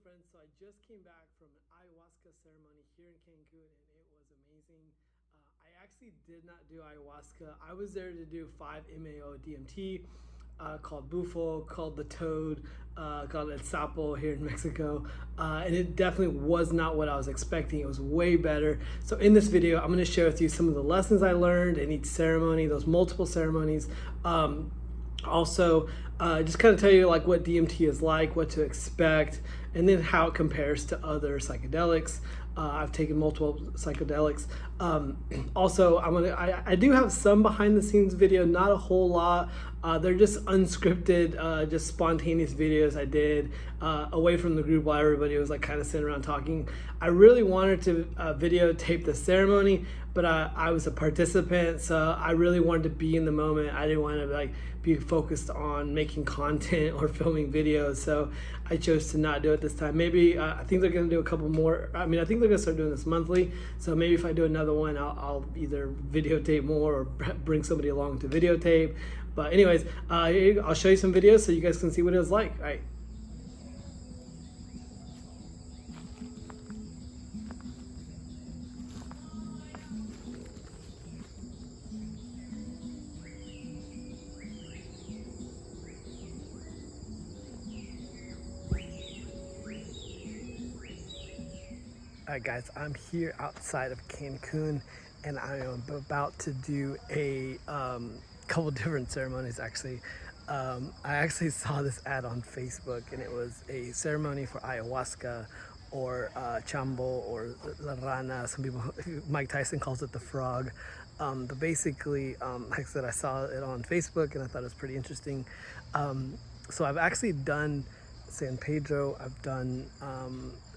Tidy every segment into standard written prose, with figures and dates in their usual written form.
friends, so I just came back from an ayahuasca ceremony here in Cancun and it was amazing. I actually did not do ayahuasca. I was there to do 5 MEO DMT, called bufo, called the toad, called el sapo here in Mexico, and it definitely was not what I was expecting. It was way better. So in this video, I'm going to share with you some of the lessons I learned in each ceremony, those multiple ceremonies. Also, just kind of tell you like what DMT is like, what to expect, and then how it compares to other psychedelics. I've taken multiple psychedelics. Also, I do have some behind the scenes video, not a whole lot. They're just unscripted, just spontaneous videos I did away from the group while everybody was like kind of sitting around talking. I really wanted to videotape the ceremony, but I was a participant, so I really wanted to be in the moment. I didn't want to like be focused on making content or filming videos, so I chose to not do it this time. Maybe I think they're going to do a couple more. I mean, I think they're going to start doing this monthly, so maybe if I do another one, I'll either videotape more or bring somebody along to videotape. But anyways, I'll show you some videos so you guys can see what it was like. All right. Alright guys, I'm here outside of Cancun and I am about to do a couple different ceremonies actually. I actually saw this ad on Facebook and it was a ceremony for ayahuasca or chambo or la rana. Some people, Mike Tyson calls it the frog. But basically, like I said, I saw it on Facebook and I thought it was pretty interesting. So I've actually done San Pedro, I've done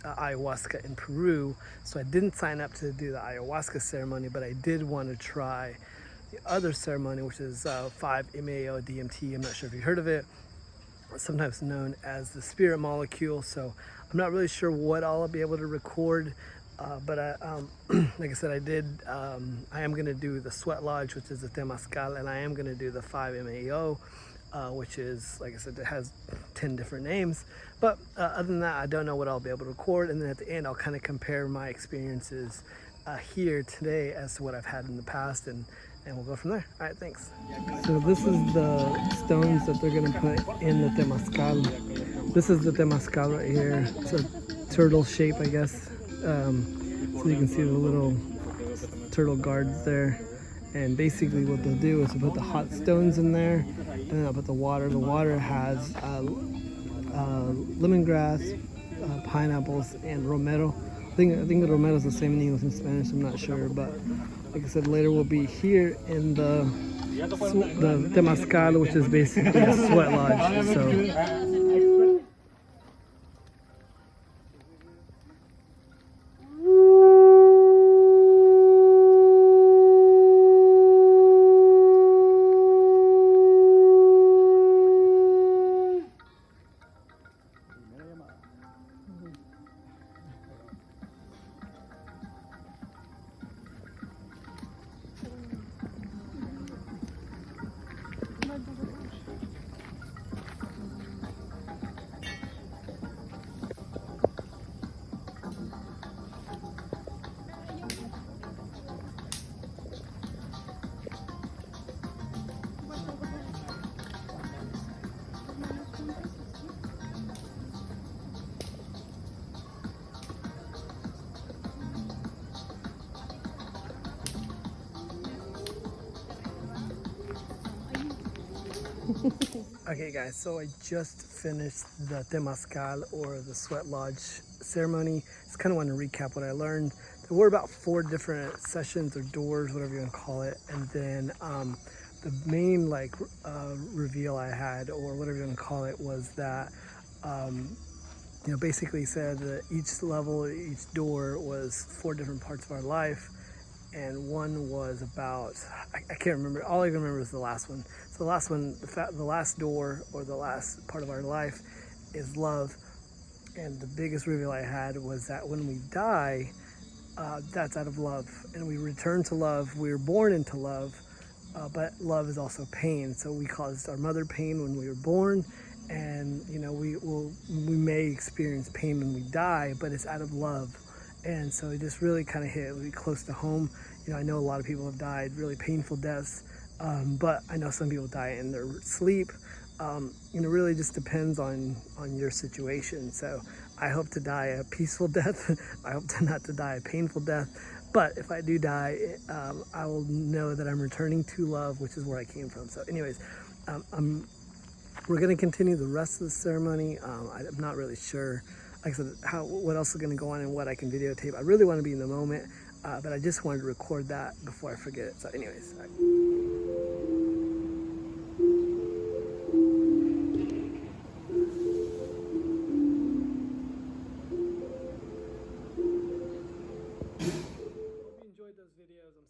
ayahuasca in Peru, so I didn't sign up to do the ayahuasca ceremony, but I did want to try the other ceremony, which is 5 MEO DMT. I'm not sure if you heard of it, sometimes known as the spirit molecule. So I'm not really sure what I'll be able to record, but like I said, I am going to do the sweat lodge, which is the temazcal, and I am going to do the 5 MEO, which is, like I said, it has 10 different names. But other than that, I don't know what I'll be able to record. And then at the end, I'll kind of compare my experiences here today as to what I've had in the past, and we'll go from there. All right, thanks. So this is the stones that they're going to put in the temazcal. This is the temazcal right here. It's a turtle shape, I guess. So you can see the little turtle guards there. And basically what they'll do is they'll put the hot stones in there, and then they'll put the water. The water has lemongrass, pineapples, and romero. I think the romero is the same in English and Spanish, I'm not sure. But like I said, later we'll be here in the temazcal, which is basically a sweat lodge. So. Okay guys, so I just finished the temazcal or the sweat lodge ceremony. Just kind of want to recap what I learned. There were about 4 different sessions or doors, whatever you want to call it, and then the main like reveal I had, or whatever you want to call it, was that you know, basically said that each level, each door was 4 different parts of our life. And one was about, I can't remember, all I can remember is the last one. So the last one, the last door, or the last part of our life, is love. And the biggest reveal I had was that when we die, that's out of love. And we return to love. We were born into love, but love is also pain. So we caused our mother pain when we were born, and we may experience pain when we die, but it's out of love. And so it just really kind of hit really close to home. I know a lot of people have died really painful deaths, but I know some people die in their sleep. Really just depends on your situation. So I hope to die a peaceful death. I hope not to die a painful death. But if I do die, I will know that I'm returning to love, which is where I came from. So anyways, we're going to continue the rest of the ceremony. I'm not really sure, like I said, what else is going to go on and what I can videotape. I really want to be in the moment, but I just wanted to record that before I forget it. So anyways.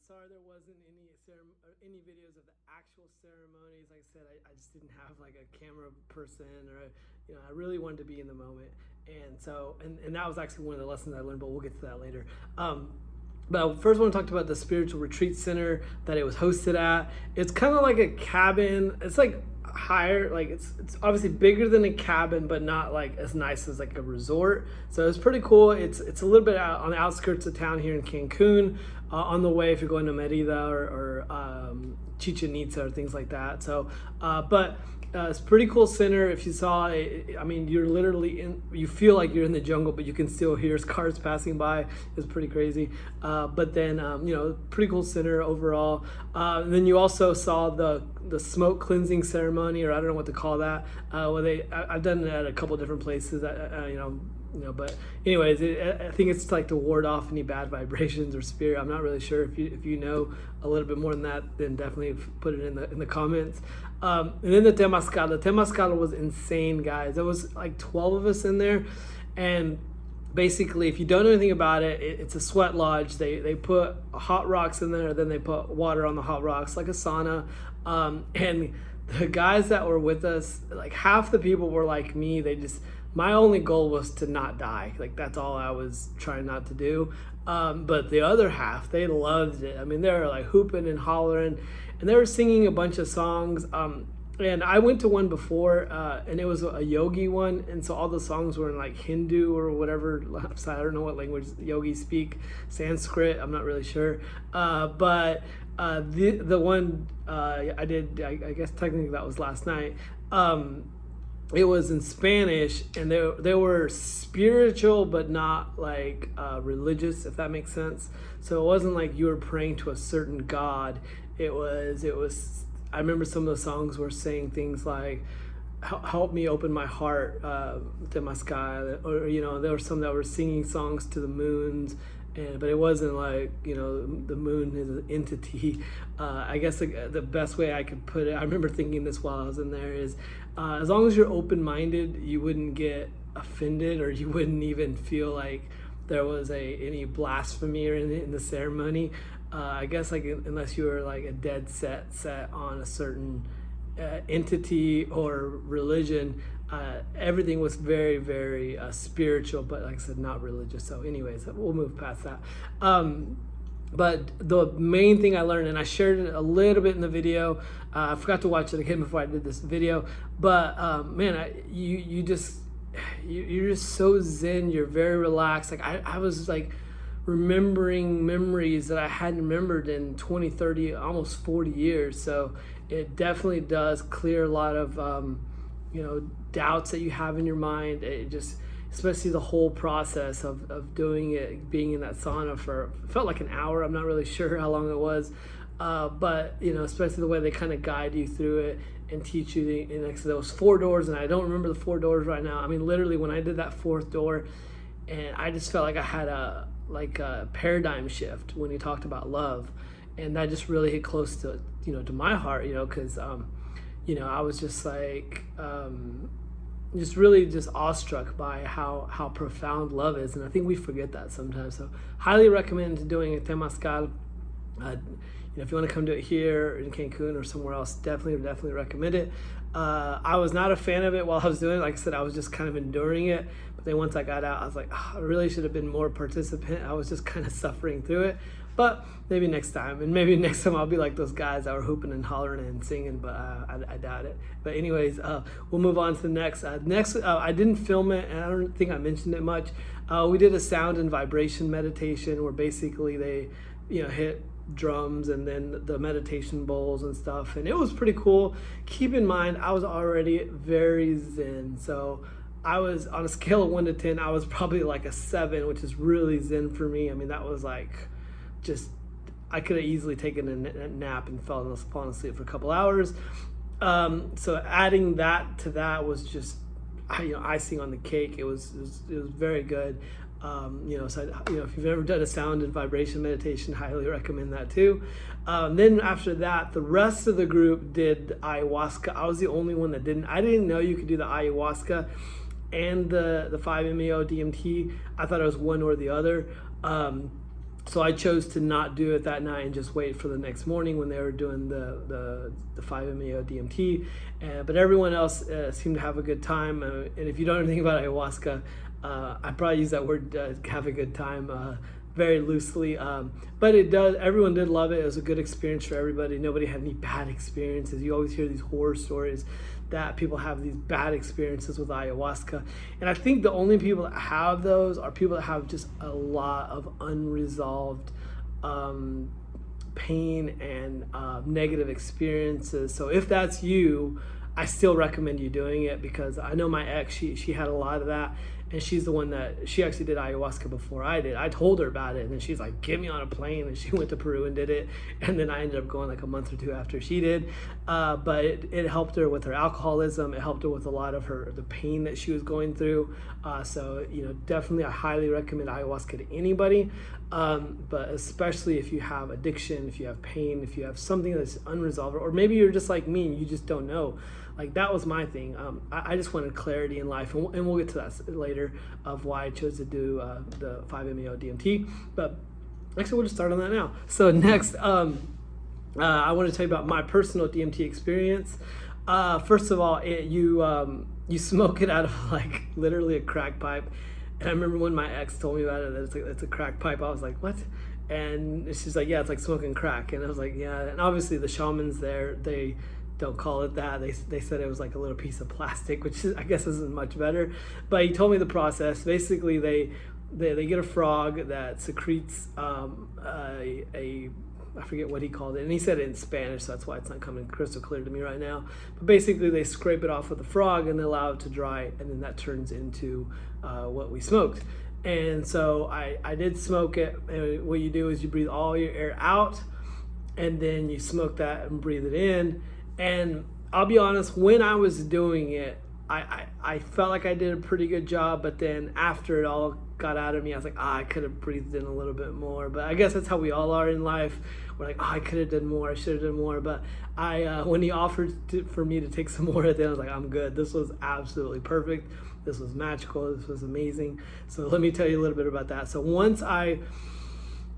Sorry there wasn't any videos of the actual ceremonies. Like I said, I just didn't have like a camera person, or I really wanted to be in the moment. And so and that was actually one of the lessons I learned, but we'll get to that later. But first I want to talk about the spiritual retreat center that it was hosted at. It's kind of like a cabin. It's like higher, like it's obviously bigger than a cabin, but not like as nice as like a resort. So it's pretty cool. It's a little bit out on the outskirts of town here in Cancun, on the way if you're going to Merida or Chichen Itza or things like that. So but it's a pretty cool center. If you saw it, I mean, you're literally you feel like you're in the jungle, but you can still hear cars passing by. It's pretty crazy. But then, pretty cool center overall. And then you also saw the smoke cleansing ceremony, or I don't know what to call that. I've done it at a couple different places, but anyways, I think it's like to ward off any bad vibrations or spirit. I'm not really sure. If you know a little bit more than that, then definitely put it in the comments. And then the Temazcal was insane, guys. There was like 12 of us in there, and basically, if you don't know anything about it, it's a sweat lodge. They put hot rocks in there, then they put water on the hot rocks, like a sauna. And the guys that were with us, like half the people were like me. My only goal was to not die. Like that's all I was trying not to do. But the other half, they loved it. I mean, they were like hooping and hollering, and they were singing a bunch of songs. And I went to one before, and it was a yogi one, and so all the songs were in like Hindu or whatever. I don't know what language yogis speak, Sanskrit. I'm not really sure. But the one I did, I guess technically that was last night. It was in Spanish, and they were spiritual, but not like religious, if that makes sense. So it wasn't like you were praying to a certain god. It was. I remember some of the songs were saying things like, "Help me open my heart, Temazcal," or there were some that were singing songs to the moons. But it wasn't like, the moon is an entity. I guess the best way I could put it, I remember thinking this while I was in there, is as long as you're open-minded, you wouldn't get offended, or you wouldn't even feel like there was any blasphemy or in the ceremony. I guess like unless you were like a dead set on a certain entity or religion. Everything was very, very spiritual, but like I said, not religious. So anyways, we'll move past that. But the main thing I learned, and I shared it a little bit in the video, I forgot to watch it again before I did this video, but man, you're just so zen. You're very relaxed. Like I was like remembering memories that I hadn't remembered in 20, 30, almost 40 years. So it definitely does clear a lot of doubts that you have in your mind. It just, especially the whole process of doing it, being in that sauna felt like an hour. I'm not really sure how long it was, but especially the way they kind of guide you through it and teach you. There was 4 doors, and I don't remember the 4 doors right now. I mean, literally when I did that 4th door, and I just felt like I had a paradigm shift when he talked about love, and that just really hit close to to my heart, because I was just like just really just awestruck by how profound love is, and I think we forget that sometimes. So highly recommend doing a Temazcal. If you want to come do it here in Cancun or somewhere else, definitely recommend it. I was not a fan of it while I was doing it. Like I said, I was just kind of enduring it, but then once I got out, I was like, I really should have been more participant. I was just kind of suffering through it. But maybe next time, and maybe next time I'll be like those guys that were hooping and hollering and singing, but I doubt it. But anyways, we'll move on to the next. I didn't film it, and I don't think I mentioned it much. We did a sound and vibration meditation where basically they, hit drums and then the meditation bowls and stuff, and it was pretty cool. Keep in mind, I was already very zen, so I was on a scale of 1 to 10. I was probably like a 7, which is really zen for me. I mean, that was like I could have easily taken a nap and fallen asleep for a couple hours. So adding that to that was just, icing on the cake. It was very good. So if you've ever done a sound and vibration meditation, highly recommend that too. Then after that, the rest of the group did ayahuasca. I was the only one that didn't. I didn't know you could do the ayahuasca and the 5-MeO DMT. I thought it was one or the other. So I chose to not do it that night and just wait for the next morning when they were doing the 5-MeO DMT. But everyone else seemed to have a good time. And if you don't know anything about ayahuasca, I probably use that word, have a good time, very loosely. But everyone did love it. It was a good experience for everybody. Nobody had any bad experiences. You always hear these horror stories that people have these bad experiences with ayahuasca. And I think the only people that have those are people that have just a lot of unresolved pain and negative experiences. So if that's you, I still recommend you doing it, because I know my ex, she had a lot of that. And she's the one that, she actually did ayahuasca before I did. I told her about it, and then she's like, get me on a plane. And she went to Peru and did it. And then I ended up going like a month or two after she did. But it helped her with her alcoholism. It helped her with a lot of the pain that she was going through. So, definitely I highly recommend ayahuasca to anybody. But especially if you have addiction, if you have pain, if you have something that's unresolved, or maybe you're just like me and you just don't know. Like, that was my thing. I just wanted clarity in life, and we'll get to that later of why I chose to do the 5-MeO DMT. But actually, we'll just start on that now. So next, I want to tell you about my personal DMT experience. First of all, you smoke it out of like literally a crack pipe. And I remember when my ex told me about it, that it's a crack pipe. I was like, what? And she's like, yeah, it's like smoking crack. And I was like, yeah. And obviously the shamans there, they don't call it that. They said it was like a little piece of plastic, which I guess isn't much better. But he told me the process. Basically, they get a frog that secretes I forget what he called it, and he said it in Spanish, so that's why it's not coming crystal clear to me right now. But basically, they scrape it off with a frog and they allow it to dry, and then that turns into what we smoked. And so I did smoke it. And what you do is you breathe all your air out, and then you smoke that and breathe it in. And I'll be honest, when I was doing it, I felt like I did a pretty good job, but then after it all got out of me, I was like, I could have breathed in a little bit more. But I guess that's how we all are in life. We're like, I could have done more, I should have done more. But when he offered for me to take some more at the end, I was like, I'm good. This was absolutely perfect. This was magical. This was amazing. So let me tell you a little bit about that. So once I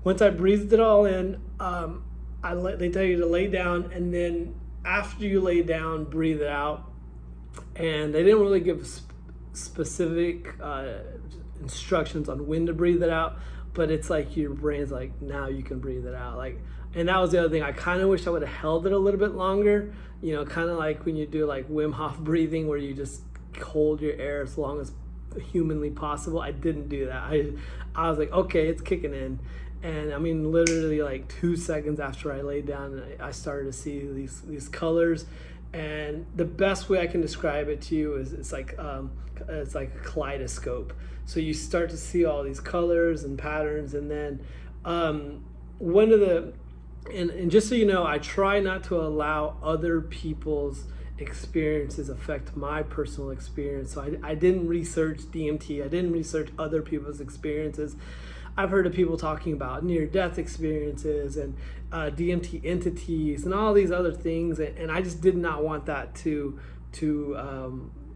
breathed it all in, they tell you to lay down, and then after you lay down, breathe it out. And they didn't really give specific instructions on when to breathe it out, but it's like your brain's like, now you can breathe it out. And that was the other thing. I kind of wish I would have held it a little bit longer, kind of like when you do like Wim Hof breathing, where you just hold your air as long as humanly possible. I didn't do that. I was like, okay, it's kicking in. And I mean, literally like 2 seconds after I laid down, I started to see these colors. And the best way I can describe it to you is it's like a kaleidoscope. So you start to see all these colors and patterns, and then one of the and just so you know, I try not to allow other people's experiences affect my personal experience. So I didn't research DMT. I didn't research other people's experiences. I've heard of people talking about near-death experiences and DMT entities and all these other things, and I just did not want that to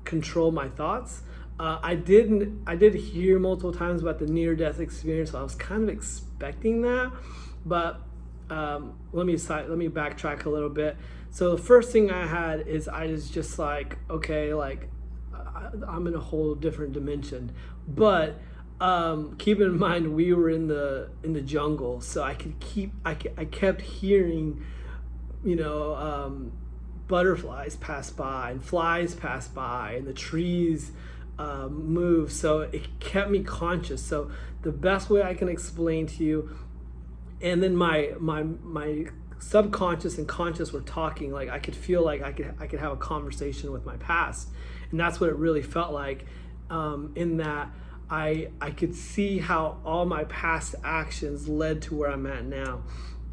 control my thoughts. I did hear multiple times about the near-death experience, so I was kind of expecting that. But let me backtrack a little bit. So the first thing I had is I was just like, okay, like I'm in a whole different dimension, but keep in mind we were in the jungle, so I kept hearing, butterflies pass by and flies pass by and the trees move. So it kept me conscious. So the best way I can explain to you, and then my subconscious and conscious were talking. Like I could feel like I could have a conversation with my past, and that's what it really felt like. In that I could see how all my past actions led to where I'm at now.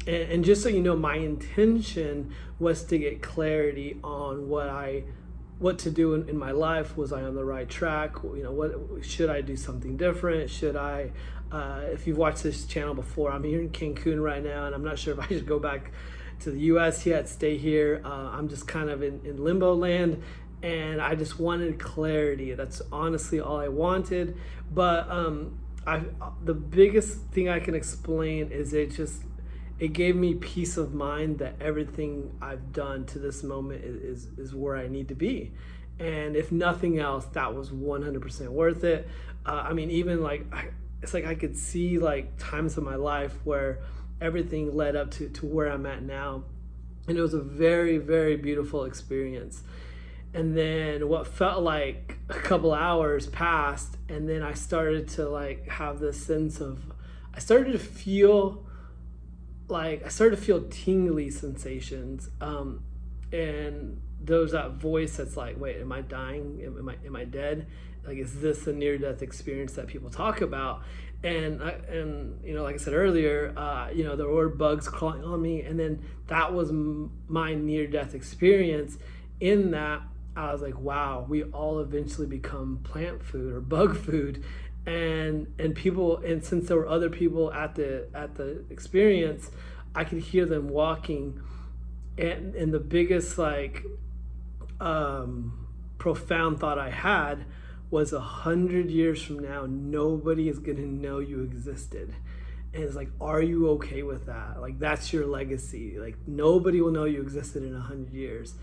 And just so you know, my intention was to get clarity on what to do in my life. Was I on the right track? What should I do something different? Should I, if you've watched this channel before, I'm here in Cancun right now, and I'm not sure if I should go back to the US yet, stay here. I'm just kind of in limbo land, and I just wanted clarity. That's honestly all I wanted. But the biggest thing I can explain is it gave me peace of mind that everything I've done to this moment is where I need to be. And if nothing else, that was 100% worth it. Even it's like I could see like times of my life where everything led up to where I'm at now. And it was a very, very beautiful experience. And then what felt like a couple hours passed, and then I started to like have this sense of, I started to feel tingly sensations, and there's that voice that's like, wait, am I dying? Am I dead? Like, is this a near-death experience that people talk about? And like I said earlier, there were bugs crawling on me, and then that was my near-death experience. In that, I was like, wow, we all eventually become plant food or bug food. And people, and since there were other people at the experience, I could hear them walking, and the biggest profound thought I had was 100 years from now, nobody is gonna know you existed. And it's like, are you okay with that? Like, that's your legacy. Like, nobody will know you existed in 100 years.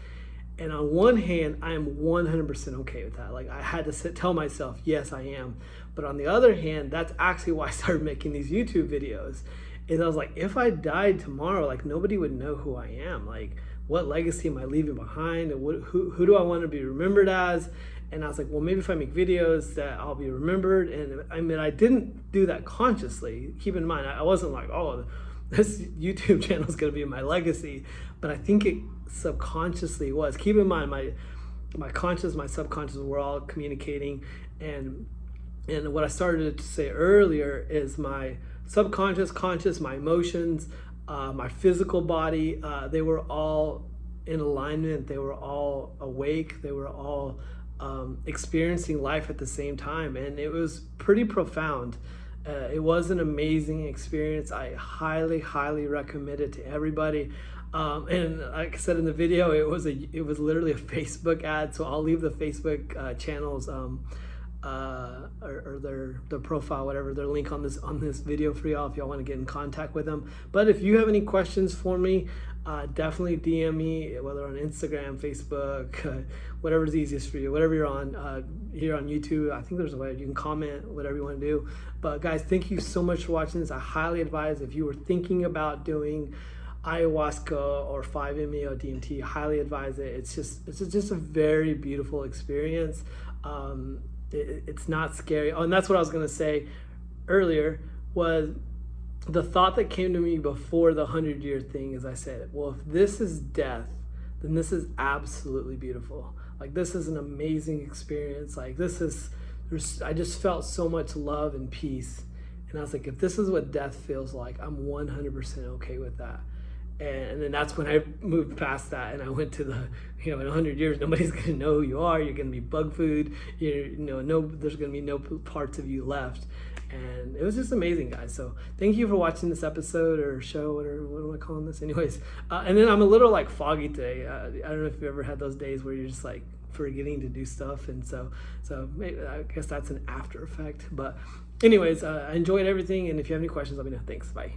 And on one hand, I am 100% okay with that. Like, I had to tell myself, yes, I am. But on the other hand, that's actually why I started making these YouTube videos. Is I was like, if I died tomorrow, like, nobody would know who I am. Like, what legacy am I leaving behind? And who do I want to be remembered as? And I was like, well, maybe if I make videos that I'll be remembered. And I didn't do that consciously. Keep in mind, I wasn't like, oh, this YouTube channel is going to be my legacy. But I think it subconsciously was. Keep in mind, my conscious, my subconscious were all communicating. And what I started to say earlier is my subconscious, conscious, my emotions, my physical body, they were all in alignment. They were all awake. They were all experiencing life at the same time. And it was pretty profound. It was an amazing experience. I highly, highly recommend it to everybody. And like I said in the video, it was literally a Facebook ad. So I'll leave the Facebook channels or their profile, whatever, their link on this video for y'all if y'all want to get in contact with them. But if you have any questions for me, definitely DM me, whether on Instagram, Facebook, whatever's easiest for you, whatever you're on, here on YouTube. I think there's a way you can comment, whatever you want to do. But guys, thank you so much for watching this. I highly advise, if you were thinking about doing ayahuasca or 5-MeO DMT, highly advise it. It's just a very beautiful experience. It's not scary. Oh, and that's what I was going to say earlier, was the thought that came to me before the 100-year thing is, I said, well, if this is death, then this is absolutely beautiful. Like, this is an amazing experience. Like, I just felt so much love and peace. And I was like, if this is what death feels like, I'm 100% okay with that. And then that's when I moved past that, and I went to in 100 years, nobody's going to know who you are. You're going to be bug food. There's going to be no parts of you left. And it was just amazing, guys. So thank you for watching this episode or show, what am I calling this? Anyways, and then I'm a little foggy today. I don't know if you've ever had those days where you're just forgetting to do stuff. And so maybe, I guess that's an after effect. But anyways, I enjoyed everything. And if you have any questions, let me know. Thanks. Bye.